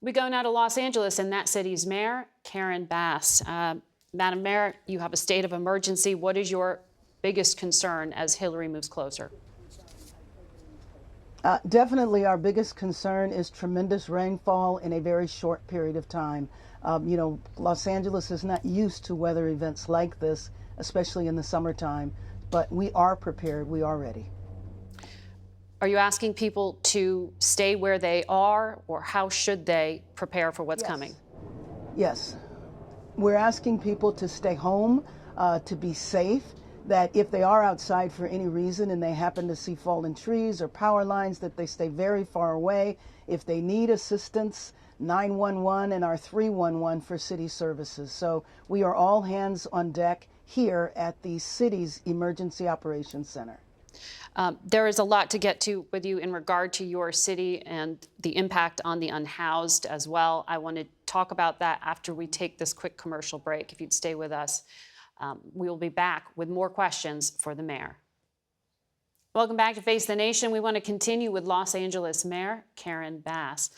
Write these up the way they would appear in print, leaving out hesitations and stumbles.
We go now to Los Angeles and that city's mayor, Karen Bass. Madam Mayor, you have a state of emergency. What is your biggest concern as Hillary moves closer? Definitely, our biggest concern is tremendous rainfall in a very short period of time. Los Angeles is not used to weather events like this, especially in the summertime, but we are prepared. We are ready. Are you asking people to stay where they are, or how should they prepare for what's coming? Yes. We're asking people to stay home, to be safe, that if they are outside for any reason and they happen to see fallen trees or power lines, that they stay very far away. If they need assistance, 911 and our 311 for city services. So we are all hands on deck here at the city's Emergency Operations Center. There is a lot to get to with you in regard to your city and the impact on the unhoused as well. I want to talk about that after we take this quick commercial break. If you'd stay with us, we will be back with more questions for the mayor. Welcome back to Face the Nation. We want to continue with Los Angeles Mayor Karen Bass.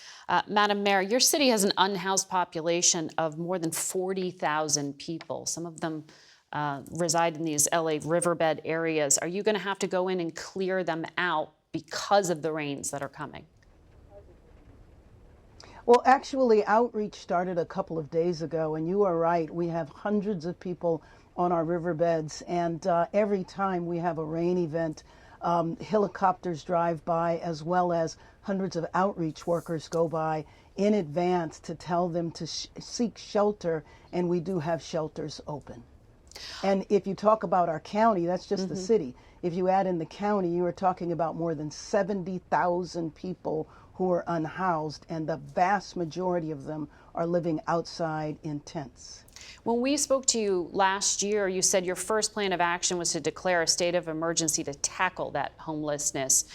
Madam Mayor, your city has an unhoused population of more than 40,000 people. Some of them reside in these LA riverbed areas. Are you going to have to go in and clear them out because of the rains that are coming? Well, actually, outreach started a couple of days ago, and you are right. We have hundreds of people on our riverbeds, and every time we have a rain event, helicopters drive by, as well as hundreds of outreach workers go by in advance to tell them to seek shelter, and we do have shelters open. And if you talk about our county, that's just the city. If you add in the county, you are talking about more than 70,000 people who are unhoused, and the vast majority of them are living outside in tents. When we spoke to you last year, you said your first plan of action was to declare a state of emergency to tackle that homelessness.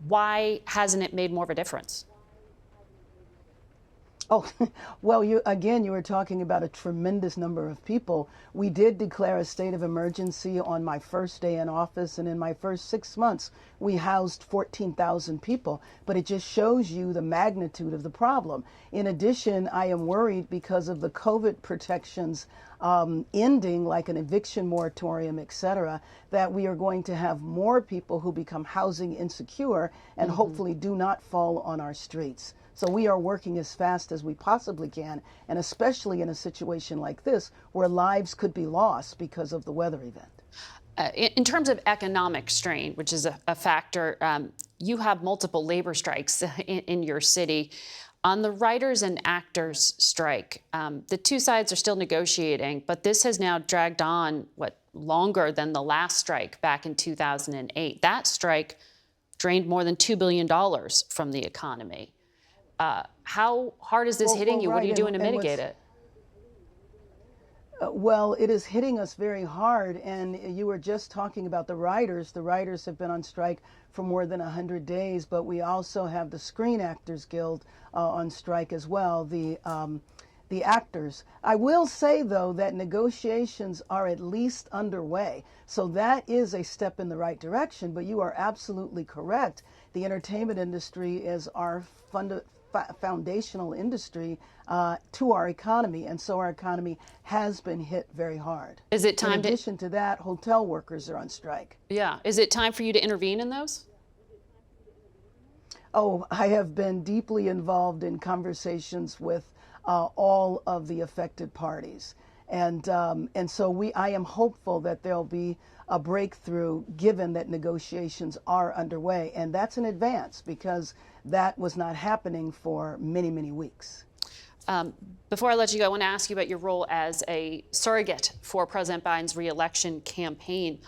Why hasn't it made more of a difference? Oh, well, you were talking about a tremendous number of people. We did declare a state of emergency on my first day in office, and in my first 6 months, we housed 14,000 people. But it just shows you the magnitude of the problem. In addition, I am worried because of the COVID protections ending, like an eviction moratorium, et cetera, that we are going to have more people who become housing insecure and hopefully do not fall on our streets. So we are working as fast as we possibly can, and especially in a situation like this where lives could be lost because of the weather event. In terms of economic strain, which is a factor, you have multiple labor strikes in your city. On the writers and actors strike, the two sides are still negotiating, but this has now dragged on, longer than the last strike back in 2008. That strike drained more than $2 billion from the economy. How hard is this hitting you? What are you doing to mitigate it? Well, it is hitting us very hard, and you were just talking about the writers. The writers have been on strike for more than 100 days, but we also have the Screen Actors Guild on strike as well, the actors. I will say, though, that negotiations are at least underway, so that is a step in the right direction, but you are absolutely correct. The entertainment industry is our foundational industry to our economy, and so our economy has been hit very hard. Is it time in addition to that, hotel workers are on strike. Yeah. Is it time for you to intervene in those? Oh, I have been deeply involved in conversations with all of the affected parties. And so I am hopeful that there'll be a breakthrough given that negotiations are underway. And that's an advance because that was not happening for many, many weeks. Before I let you go, I want to ask you about your role as a surrogate for President Biden's re-election campaign.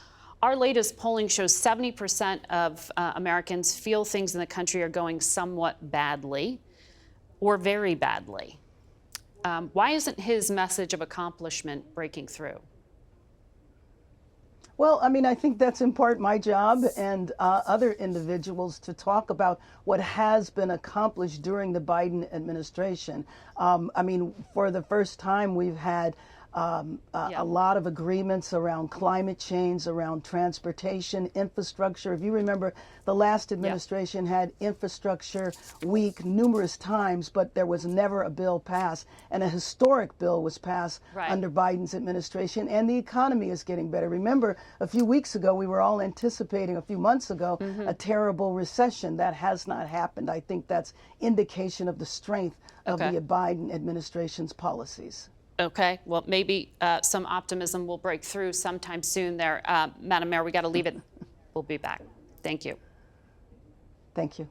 Our latest polling shows 70% of Americans feel things in the country are going somewhat badly or very badly. Why isn't his message of accomplishment breaking through? Well, I mean, I think that's in part my job and other individuals to talk about what has been accomplished during the Biden administration. I mean, for the first time, we've had a lot of agreements around climate change, around transportation, infrastructure. If you remember, the last administration had infrastructure week numerous times, but there was never a bill passed. And a historic bill was passed under Biden's administration, and the economy is getting better. Remember, a few weeks ago, we were all anticipating, a few months ago, a terrible recession. That has not happened. I think that's indication of the strength of the Biden administration's policies. Okay, well, maybe some optimism will break through sometime soon there. Madam Mayor, we got to leave it. We'll be back. Thank you. Thank you.